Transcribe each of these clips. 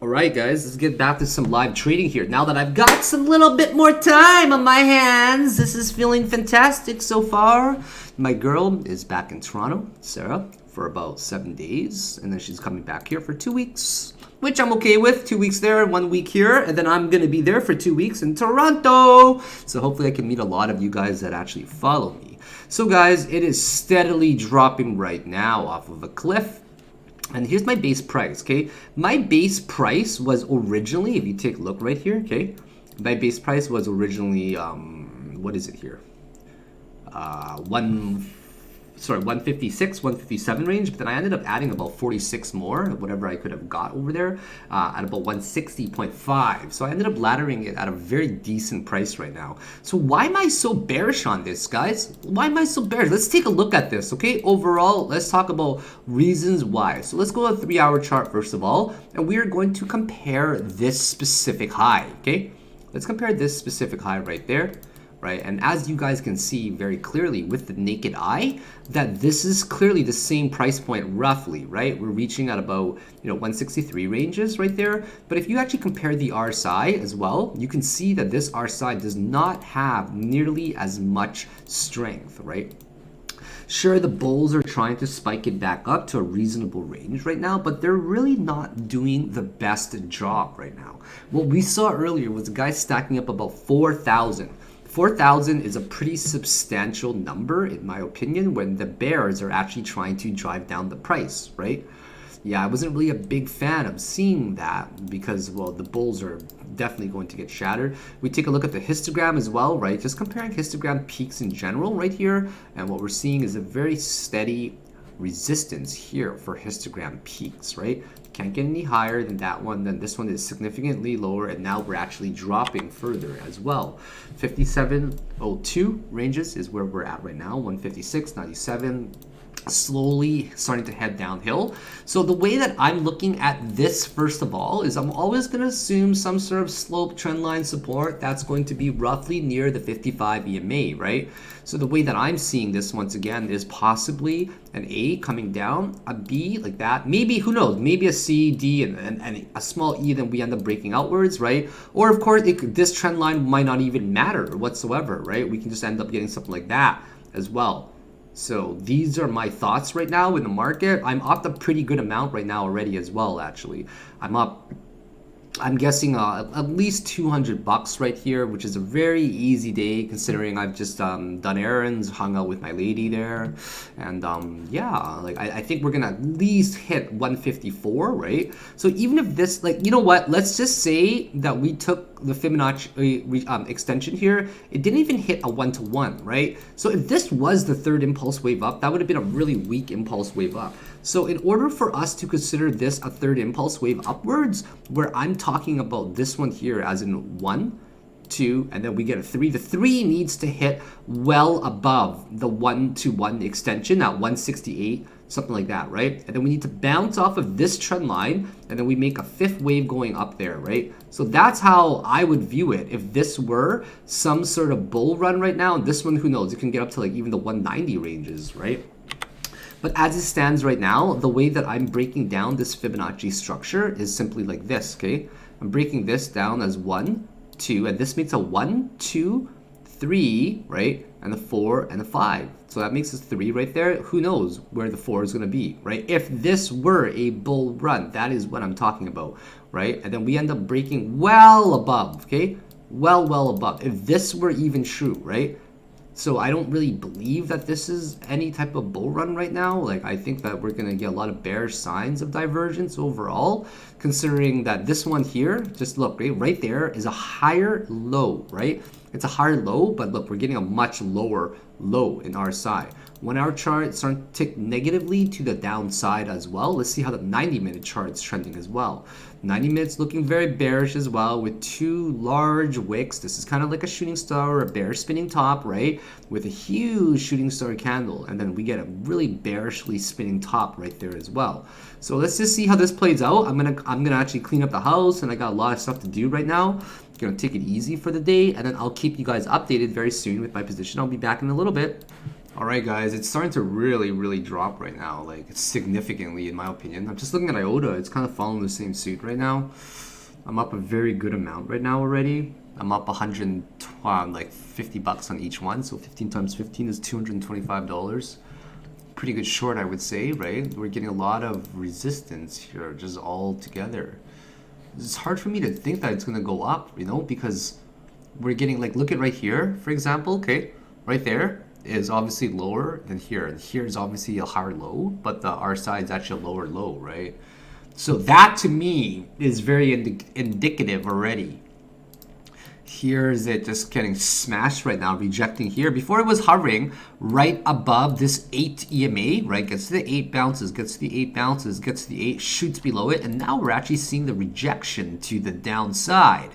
Alright guys, let's get back to some live trading here. Now that I've got some little bit more time on my hands, this is feeling fantastic so far. My girl is back in Toronto, Sarah, for about 7 days, and then she's coming back here for 2 weeks, which I'm okay with. 2 weeks there, 1 week here, and then I'm gonna be there for 2 weeks in Toronto. So hopefully I can meet a lot of you guys that actually follow me. So guys, it is steadily dropping right now off of a cliff. And here's my base price, okay? My base price was originally, if you take a look right here, okay? My base price was originally, what is it here? 156, 157 range, but then I ended up adding about 46 more, whatever I could have got over there, at about 160.5. So I ended up laddering it at a very decent price right now. So why am I so bearish on this, guys? Why am I so bearish? Let's take a look at this, okay? Overall, let's talk about reasons why. So let's go to a 3-hour chart first of all, and we are going to compare this specific high, okay? Let's compare this specific high right there. Right, and as you guys can see very clearly with the naked eye, that this is clearly the same price point roughly, right? We're reaching at about 163 ranges right there. But if you actually compare the RSI as well, you can see that this RSI does not have nearly as much strength, right? Sure, the bulls are trying to spike it back up to a reasonable range right now, but they're really not doing the best job right now. What we saw earlier was a guy stacking up about 4,000. 4,000 is a pretty substantial number, in my opinion, when the bears are actually trying to drive down the price, right? Yeah, I wasn't really a big fan of seeing that because, well, the bulls are definitely going to get shattered. We take a look at the histogram as well, right? Just comparing histogram peaks in general right here, and what we're seeing is a very steady resistance here for histogram peaks, right? Can't get any higher than that one. Then this one is significantly lower, and now we're actually dropping further as well. 57.02 ranges is where we're at right now. 156.97. Slowly starting to head downhill. So the way that I'm looking at this, first of all, is I'm always going to assume some sort of slope trendline support that's going to be roughly near the 55 EMA, right? So the way that I'm seeing this once again is possibly an A coming down, a B like that, maybe, who knows, maybe a C, D, and a small E, then we end up breaking outwards, right? Or of course, this trend line might not even matter whatsoever, right? We can just end up getting something like that as well. So these are my thoughts right now in the market. I'm up a pretty good amount right now already as well, actually. I'm guessing at least 200 bucks right here, which is a very easy day considering I've just done errands, hung out with my lady there, and yeah, like I think we're gonna at least hit 154, right? So even if this, like, you know what, let's just say that we took the Fibonacci extension here, it didn't even hit a 1-to-1, right? So if this was the third impulse wave up, that would have been a really weak impulse wave up. So in order for us to consider this a third impulse wave upwards, where I'm talking about this one here as in 1, 2, and then we get a 3. The 3 needs to hit well above the 1-to-1 extension at 168, something like that, right? And then we need to bounce off of this trend line, and then we make a 5th wave going up there, right? So that's how I would view it if this were some sort of bull run right now. And this one, who knows, it can get up to like even the 190 ranges, right? But as it stands right now, the way that I'm breaking down this Fibonacci structure is simply like this, okay? I'm breaking this down as 1, 2, and this makes a 1, 2, 3, right? And the 4 and the 5. So that makes us 3 right there. Who knows where the 4 is going to be, right? If this were a bull run, that is what I'm talking about, right? And then we end up breaking well above, okay? Well above. If this were even true, right? So I don't really believe that this is any type of bull run right now. Like, I think that we're going to get a lot of bearish signs of divergence overall, considering that this one here, just look, right there is a higher low, right? It's a higher low, but look, we're getting a much lower low in RSI. 1 hour chart starting to tick negatively to the downside as well. Let's see how the 90-minute chart is trending as well. 90 minutes looking very bearish as well with 2 large wicks. This is kind of like a shooting star or a bear spinning top, right? With a huge shooting star candle. And then we get a really bearishly spinning top right there as well. So let's just see how this plays out. I'm gonna actually clean up the house, and I got a lot of stuff to do right now. I'm gonna take it easy for the day, and then I'll keep you guys updated very soon with my position. I'll be back in a little bit. All right, guys, it's starting to really drop right now, like significantly in my opinion. I'm just looking at IOTA. It's kind of following the same suit right now. I'm up a very good amount right now already. I'm up 100, like 50 bucks on each one. So 15 times 15 is $225. Pretty good short, I would say, right? We're getting a lot of resistance here just all together. It's hard for me to think that it's going to go up, you know, because we're getting, like, look at right here, for example, okay? Right there is obviously lower than here, and here is obviously a higher low, but the R side is actually a lower low, right? So that to me is very indicative already. Here's it just getting smashed right now, rejecting here. Before it was hovering right above this 8 EMA, right? Gets to the 8 bounces, gets to the 8 bounces, gets to the 8, shoots below it, and now we're actually seeing the rejection to the downside.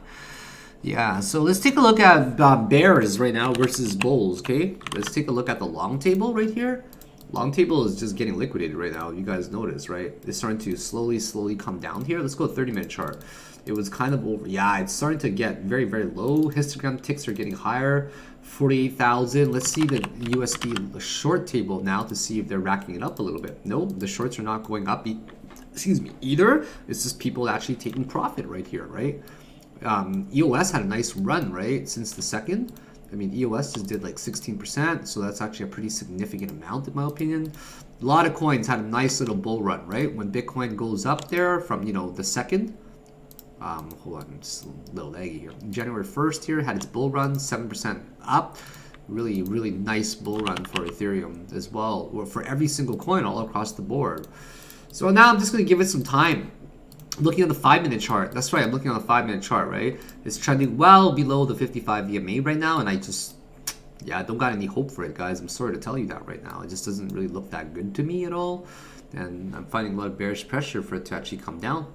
Yeah, so let's take a look at bears right now versus bulls, okay? Let's take a look at the long table right here. Long table is just getting liquidated right now. You guys notice, right? It's starting to slowly come down here. Let's go 30-minute chart. It was kind of over. Yeah, it's starting to get very low. Histogram ticks are getting higher. 48,000. Let's see the USD short table now to see if they're racking it up a little bit. No, the shorts are not going up. Excuse me, either. It's just people actually taking profit right here, right? EOS had a nice run, right, since the second. I mean, EOS just did like 16%, so that's actually a pretty significant amount in my opinion. A lot of coins had a nice little bull run, right? When Bitcoin goes up there from, you know, the second, hold on, I'm just a little laggy here. January 1st here had its bull run, 7% up. Really nice bull run for Ethereum as well, or for every single coin all across the board. So now I'm just going to give it some time. Looking at the 5-minute chart, that's right, I'm looking on the 5-minute chart, right? It's trending well below the 55 EMA right now, and I just, yeah, I don't got any hope for it, guys. I'm sorry to tell you that right now. It just doesn't really look that good to me at all, and I'm finding a lot of bearish pressure for it to actually come down.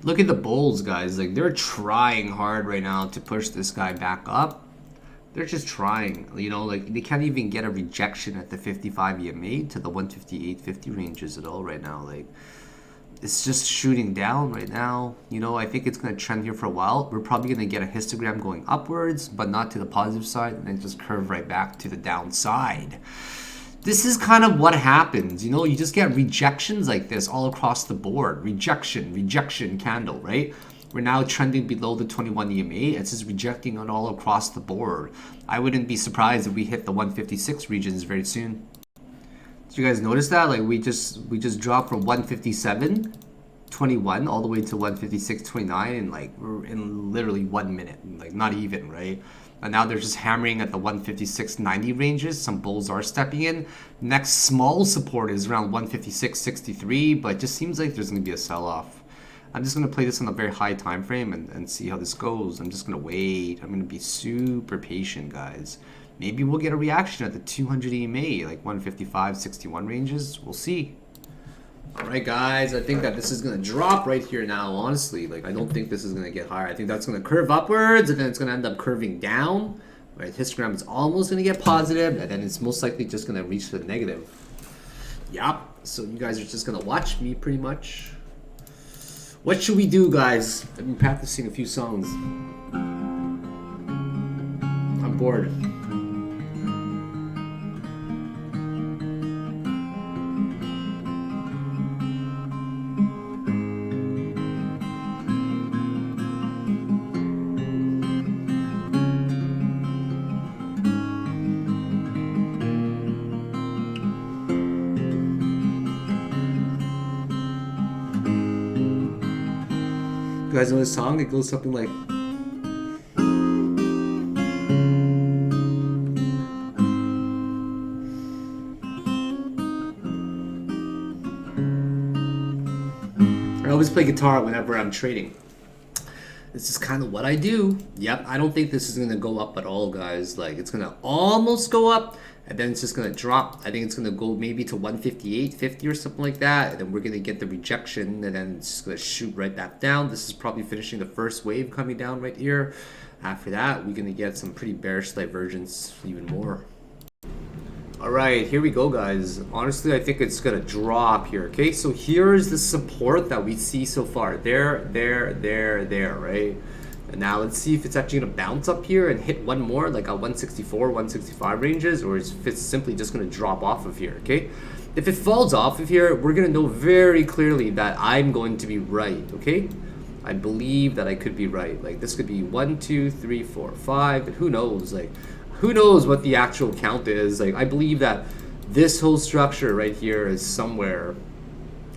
Look at the bulls, guys. Like, they're trying hard right now to push this guy back up. They're just trying, you know, like, they can't even get a rejection at the 55 EMA to the 158.50 ranges at all right now, like. It's just shooting down right now. You know, I think it's going to trend here for a while. We're probably going to get a histogram going upwards, but not to the positive side, and then just curve right back to the downside. This is kind of what happens. You know, you just get rejections like this all across the board. Rejection candle, right? We're now trending below the 21 EMA. It's just rejecting on all across the board. I wouldn't be surprised if we hit the 156 regions very soon. Did you guys notice that? Like we just dropped from 157.21 all the way to 156.29 in like in literally 1 minute, like not even, right? And now they're just hammering at the 156.90 ranges. Some bulls are stepping in. Next small support is around 156.63, but it just seems like there's going to be a sell-off. I'm just going to play this on a very high time frame and see how this goes. I'm just going to wait. I'm going to be super patient, guys. Maybe we'll get a reaction at the 200 EMA, like 155.61 ranges. We'll see. All right, guys. I think that this is going to drop right here now, honestly. Like, I don't think this is going to get higher. I think that's going to curve upwards, and then it's going to end up curving down. Right? Histogram is almost going to get positive, and then it's most likely just going to reach the negative. Yep. So you guys are just going to watch me pretty much. What should we do, guys? I've been practicing a few songs. I'm bored. You guys know this song? It goes something like, I always play guitar whenever I'm trading. This is kind of what I do. Yep, I don't think this is going to go up at all, guys. Like, it's going to almost go up, and then it's just going to drop. I think it's going to go maybe to 158.50 or something like that, and then we're going to get the rejection, and then it's just going to shoot right back down. This is probably finishing the first wave coming down right here. After that, we're going to get some pretty bearish divergence even more. All right, here we go, guys. Honestly, I think it's going to drop here, okay? So here's the support that we see so far. There, right? And now let's see if it's actually going to bounce up here and hit one more, like a 164, 165 ranges, or if it's simply just going to drop off of here, okay? If it falls off of here, we're going to know very clearly that I'm going to be right, okay? I believe that I could be right. Like, this could be 1, 2, 3, 4, 5, and who knows? Like, who knows what the actual count is? Like, I believe that this whole structure right here is somewhere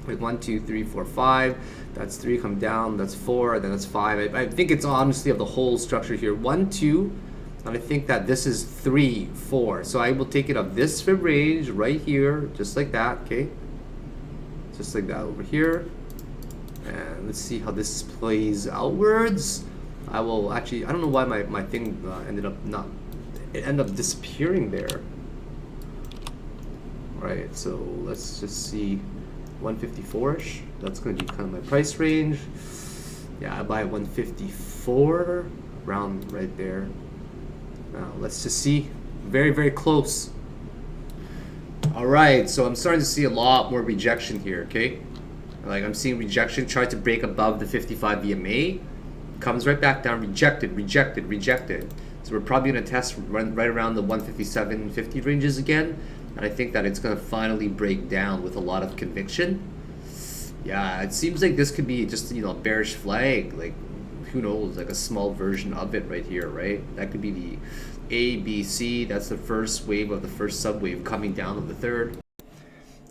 like 1, 2, 3, 4, 5. That's 3 come down. That's 4. Then that's 5. I think it's honestly of the whole structure here. 1, 2. And I think that this is 3, 4. So I will take it of this fib range right here, just like that. Okay. Just like that over here. And let's see how this plays outwards. I will actually, I don't know why my thing ended up disappearing there. Right, so let's just see 154-ish. That's going to be kind of my price range. Yeah, I buy 154 around right there. Now let's just see. Very, very close. All right, so I'm starting to see a lot more rejection here, okay? Like, I'm seeing rejection, try to break above the 55 EMA, comes right back down, rejected, rejected, rejected. So we're probably going to test right around the 157.50 ranges again, and I think that it's going to finally break down with a lot of conviction. Yeah, it seems like this could be just, you know, a bearish flag, like, who knows, like a small version of it right here, right? That could be the A, B, C. That's the first wave of the first subwave coming down of the third.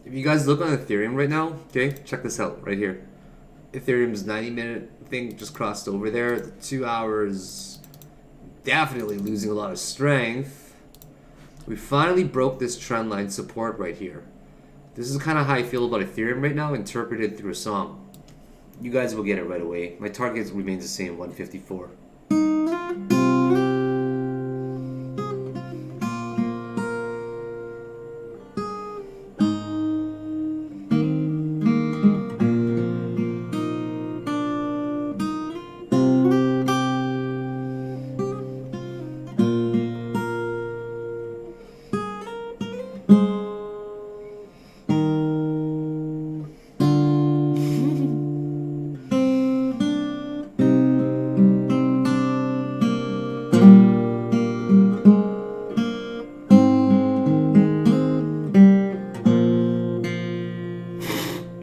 If you guys look on Ethereum right now, okay, check this out right here. Ethereum's 90-minute thing just crossed over there. The 2 hours definitely losing a lot of strength. We finally broke this trend line support right here. This is kind of how I feel about Ethereum right now, interpreted through a song. You guys will get it right away. My target remains the same, 154.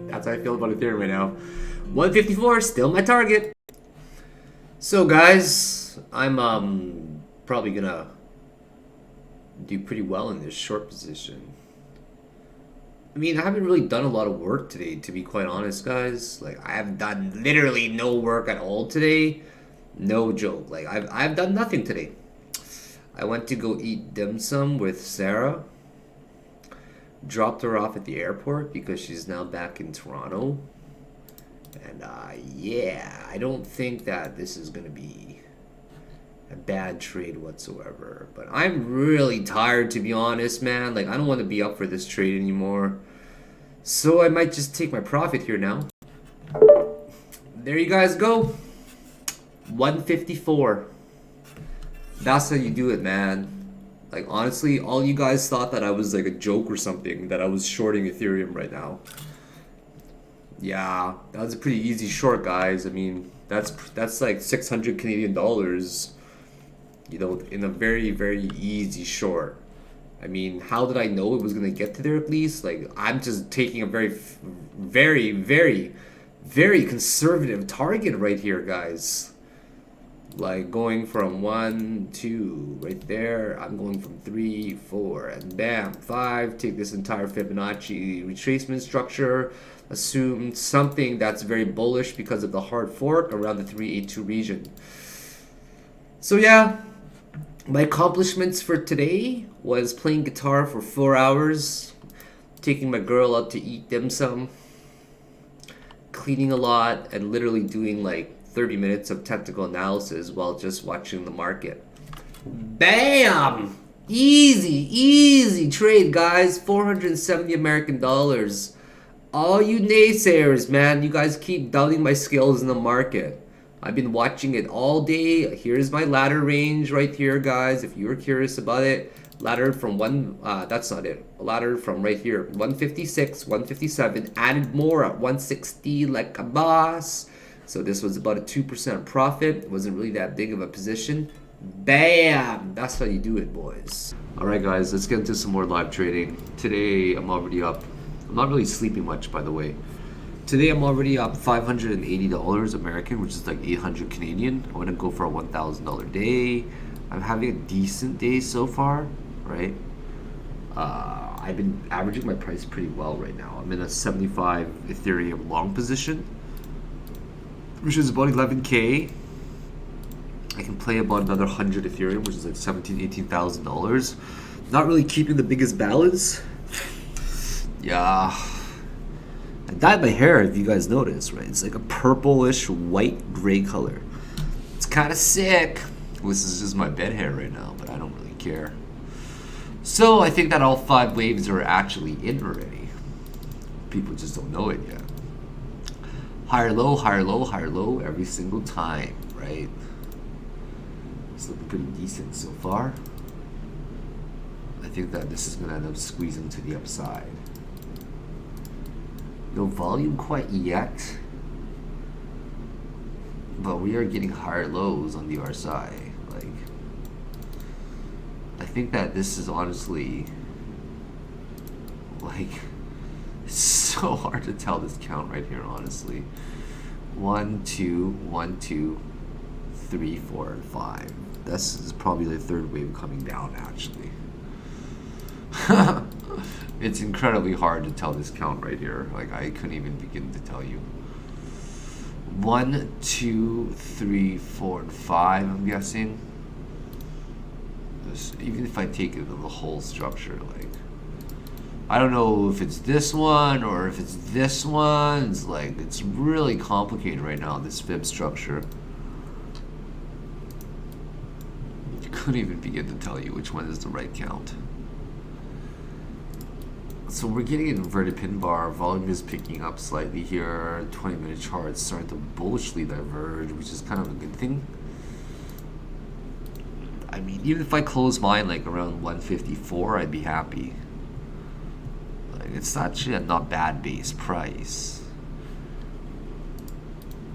That's how I feel about Ethereum right now. 154, still my target. So guys, I'm probably gonna do pretty well in this short position. I mean, I haven't really done a lot of work today, to be quite honest, guys. Like, I have done literally no work at all today. No joke. Like, I've done nothing today. I went to go eat dim sum with Sarah. Dropped her off at the airport because she's now back in Toronto. And yeah, I don't think that this is going to be a bad trade whatsoever. But I'm really tired, to be honest, man. Like, I don't want to be up for this trade anymore. So I might just take my profit here now. There you guys go. 154. That's how you do it, man. Like, honestly, all you guys thought that I was like a joke or something, that I was shorting Ethereum right now. Yeah, that was a pretty easy short, guys. I mean, that's like 600 Canadian dollars, you know, in a very, very easy short. I mean, how did I know it was going to get to there at least? Like, I'm just taking a very, very, very, very conservative target right here, guys. Like, going from 1, 2 right there, I'm going from 3, 4, and bam, 5. Take this entire Fibonacci retracement structure, assume something that's very bullish because of the hard fork around the 382 region. So yeah, my accomplishments for today was playing guitar for 4 hours, taking my girl out to eat dim sum, cleaning a lot, and literally doing like 30 minutes of technical analysis while just watching the market. Bam! Easy, easy trade, guys. 470 American dollars. All you naysayers, man, you guys keep doubting my skills in the market. I've been watching it all day. Here's my ladder range right here, guys. If you were curious about it, ladder from that's not it. Ladder from right here, 156, 157, added more at 160 like a boss. So this was about a 2% profit. It wasn't really that big of a position. Bam! That's how you do it, boys. All right, guys, let's get into some more live trading. Today, I'm already up. I'm not really sleeping much, by the way. Today, I'm already up $580 American, which is like 800 Canadian. I'm gonna go for a $1,000 day. I'm having a decent day so far, right? I've been averaging my price pretty well right now. I'm in a 75 Ethereum long position, which is about 11K. I can play about another 100 Ethereum, which is like $18,000. Not really keeping the biggest balance. Yeah. I dyed my hair, if you guys notice, right? It's like a purplish white gray color. It's kind of sick. This is just my bed hair right now, but I don't really care. So I think that all 5 waves are actually in already. People just don't know it yet. Higher low, higher low, higher low every single time, right? It's looking pretty decent so far. I think that this is gonna end up squeezing to the upside. No volume quite yet, but we are getting higher lows on the RSI. Like, I think that this is honestly, like, it's so hard to tell this count right here, honestly. 1, 2, 1, 2, 3, 4, and 5. This is probably the 3rd wave coming down, actually. It's incredibly hard to tell this count right here. Like, I couldn't even begin to tell you. 1, 2, 3, 4, and 5, I'm guessing. Even if I take it to the whole structure, like, I don't know if it's this one or if it's this one. It's like, it's really complicated right now, this fib structure. I couldn't even begin to tell you which one is the right count. So we're getting an inverted pin bar. Volume is picking up slightly here. 20-minute charts starting to bullishly diverge, which is kind of a good thing. I mean, even if I close mine like around 154, I'd be happy. Like, it's actually a not bad base price.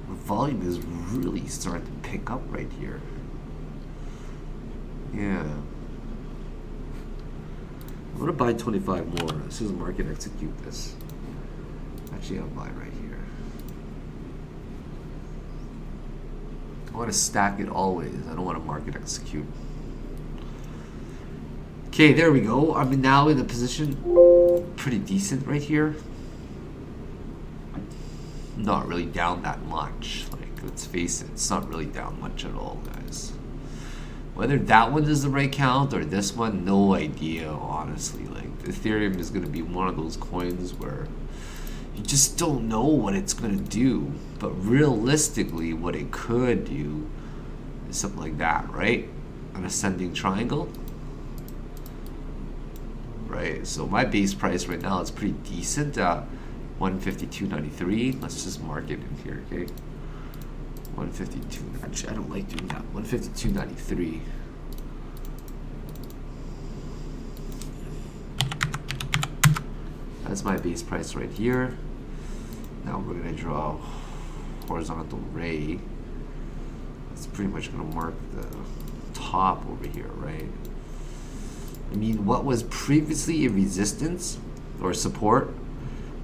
The volume is really starting to pick up right here. Yeah. I'm gonna buy 25 more. This is market execute this. Actually, I'll buy right here. I want to stack it always. I don't want to market execute. Okay, there we go. I'm now in a position pretty decent right here. Not really down that much. Like, let's face it, it's not really down much at all, guys. Whether that one is the right count or this one, no idea, honestly. Like, Ethereum is going to be one of those coins where you just don't know what it's going to do. But realistically, what it could do is something like that, right? An ascending triangle. Right, so my base price right now is pretty decent. 152.93. Let's just mark it in here, okay? 152. Actually, I don't like doing that. 152.93. That's my base price right here. Now we're gonna draw a horizontal ray. It's pretty much gonna mark the top over here, right? I mean, what was previously a resistance or support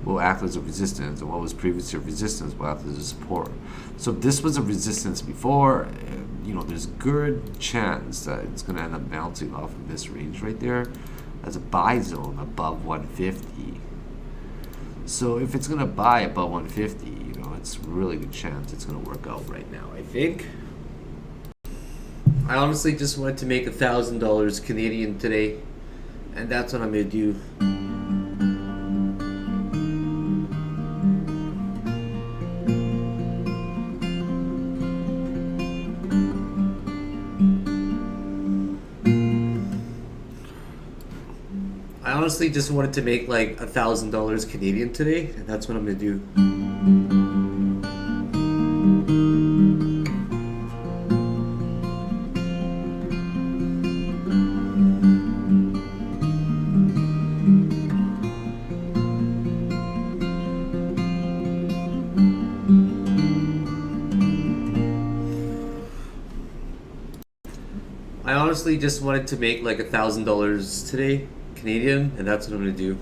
will act as a resistance, and what was previously a resistance will act as a support. So if this was a resistance before, you know, there's a good chance that it's going to end up bouncing off of this range right there as a buy zone above 150. So if it's going to buy above 150, you know, it's a really good chance it's going to work out right now, I think. I honestly just wanted to make $1,000 Canadian today, and that's what I'm going to do. I honestly just wanted to make like $1,000 Canadian today, and that's what I'm going to do. I honestly just wanted to make like $1,000 today, Canadian, and that's what I'm gonna do.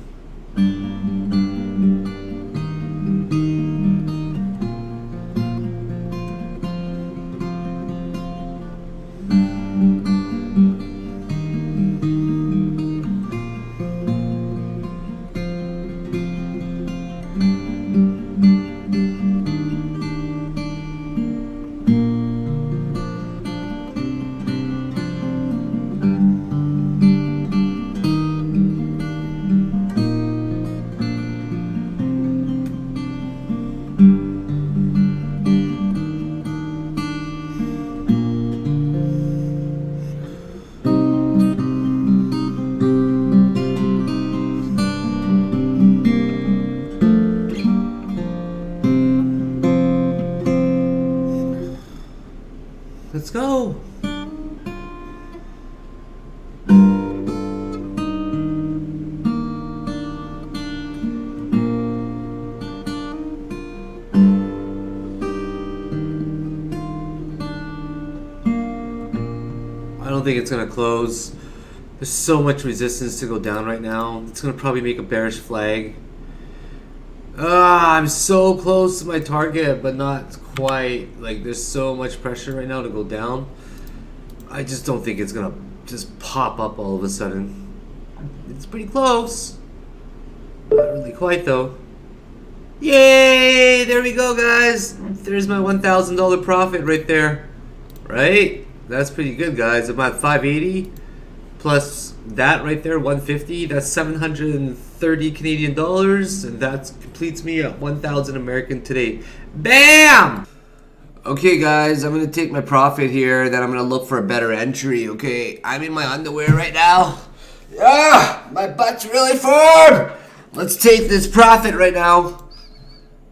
Let's go. I don't think it's gonna close. There's so much resistance to go down right now. It's gonna probably make a bearish flag. I'm so close to my target, but not quite. Like, there's so much pressure right now to go down. I just don't think it's gonna just pop up all of a sudden. It's pretty close. Not really quite though. Yay! There we go, guys. There's my $1,000 profit right there. Right? That's pretty good, guys. I'm at 580 plus that right there, 150. That's 730 Canadian dollars, and that completes me at 1,000 American today. Bam! Okay, guys, I'm gonna take my profit here. Then I'm gonna look for a better entry. Okay, I'm in my underwear right now. Ah, my butt's really firm. Let's take this profit right now.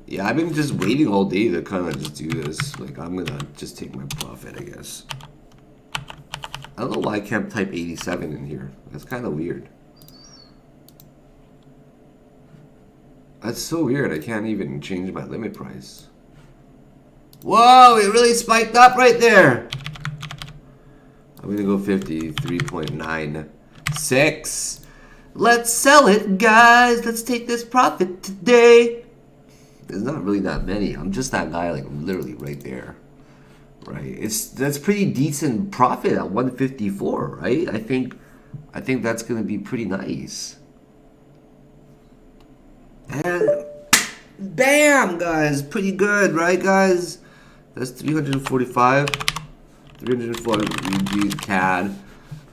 Yeah, I've been just waiting all day to kind of just do this. Like, I'm gonna just take my profit, I guess. I don't know why I can't type 87 in here. That's kind of weird. That's so weird. I can't even change my limit price. Whoa, it really spiked up right there. I'm gonna go 53.96. Let's sell it, guys. Let's take this profit today. There's not really that many. I'm just that guy, like, literally right there. Right, that's pretty decent profit at 154, right? I think that's gonna be pretty nice. And bam, guys, pretty good, right, guys? That's 345, 340 CAD.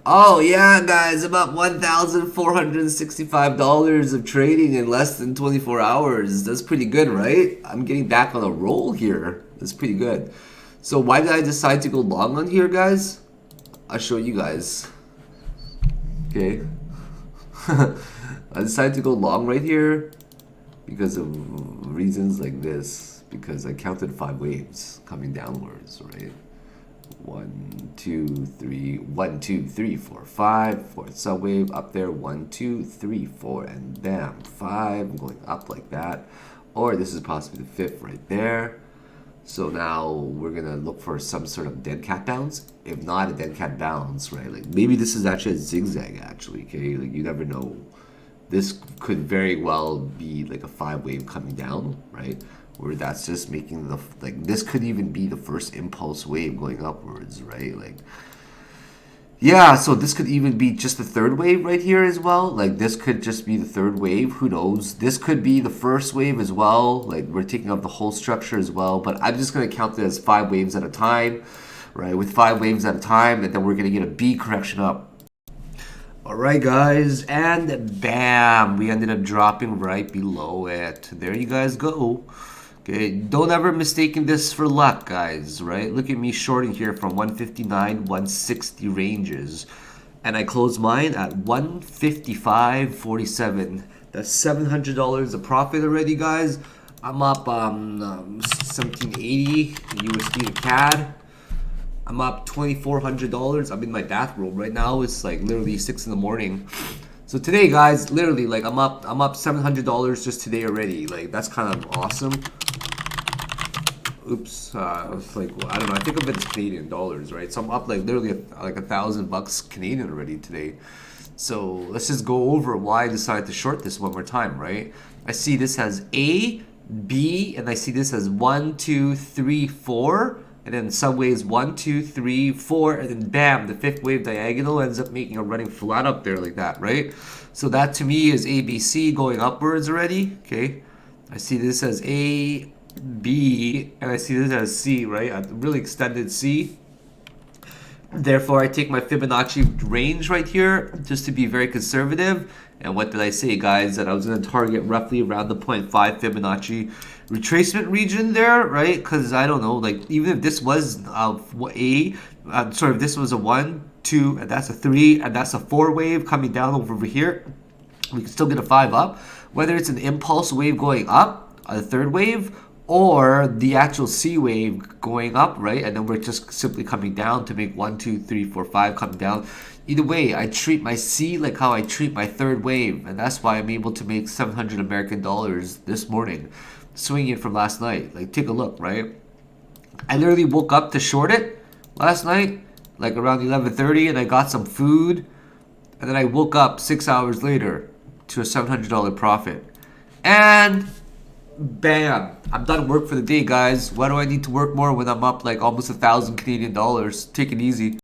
Oh yeah, guys, about $1,465 of trading in less than 24 hours. That's pretty good, right? I'm getting back on a roll here. That's pretty good. So why did I decide to go long on here, guys? I'll show you guys. Okay. I decided to go long right here because of reasons like this. Because I counted 5 waves coming downwards, right? 1, 2, 3, 1, 2, 3, 4, 5. Fourth subwave up there. 1, 2, 3, 4, and bam, 5. Going up like that. Or this is possibly the 5th right there. So now we're gonna look for some sort of dead cat bounce. If not a dead cat bounce, right? Like maybe this is actually a zigzag, actually. Okay, like you never know. This could very well be like a 5 wave coming down, right? Where that's just making the like this could even be the first impulse wave going upwards, right? Like yeah, so this could even be just the 3rd wave right here as well. Like this could just be the 3rd wave. Who knows? This could be the 1st wave as well. Like we're taking up the whole structure as well. But I'm just gonna count it as 5 waves at a time, right? With 5 waves at a time, and then we're gonna get a B correction up. All right, guys, and bam, we ended up dropping right below it. There you guys go. Okay, don't ever mistake this for luck, guys, right? Look at me shorting here from 159, 160 ranges. And I closed mine at 155.47. That's $700 of profit already, guys. I'm up 1780 USD to CAD. I'm up $2,400. I'm in my bathrobe right now. It's like literally 6 in the morning. So today, guys, literally, like I'm up $700 just today already. Like that's kind of awesome. oops, it's like, well, I don't know, I think of it as Canadian dollars, right? So I'm up like literally like $1,000 Canadian already today. So let's just go over why I decided to short this one more time, right? I see this as A, B, and I see this as 1, 2, 3, 4. And then some waves 1, 2, 3, 4, and then bam, the fifth wave diagonal ends up making a running flat up there like that, right? So that to me is ABC going upwards already, okay? I see this as A, B, and I see this as C, right? A really extended C. Therefore, I take my Fibonacci range right here just to be very conservative. And what did I say, guys? That I was going to target roughly around the 0.5 Fibonacci retracement region there, right? Because I don't know, like even if this was if this was a 1, 2, and that's a 3, and that's a 4 wave coming down over here, we can still get a 5 up. Whether it's an impulse wave going up, a third wave, or the actual C wave going up, right? And then we're just simply coming down to make 1, 2, 3, 4, 5 coming down. Either way, I treat my C like how I treat my third wave, and that's why I'm able to make 700 American dollars this morning, swinging it from last night. Like, take a look, right? I literally woke up to short it last night, like around 11:30, and I got some food, and then I woke up 6 hours later to a $700 profit. And bam, I'm done work for the day, guys. Why do I need to work more when I'm up like almost 1,000 Canadian dollars? Take it easy.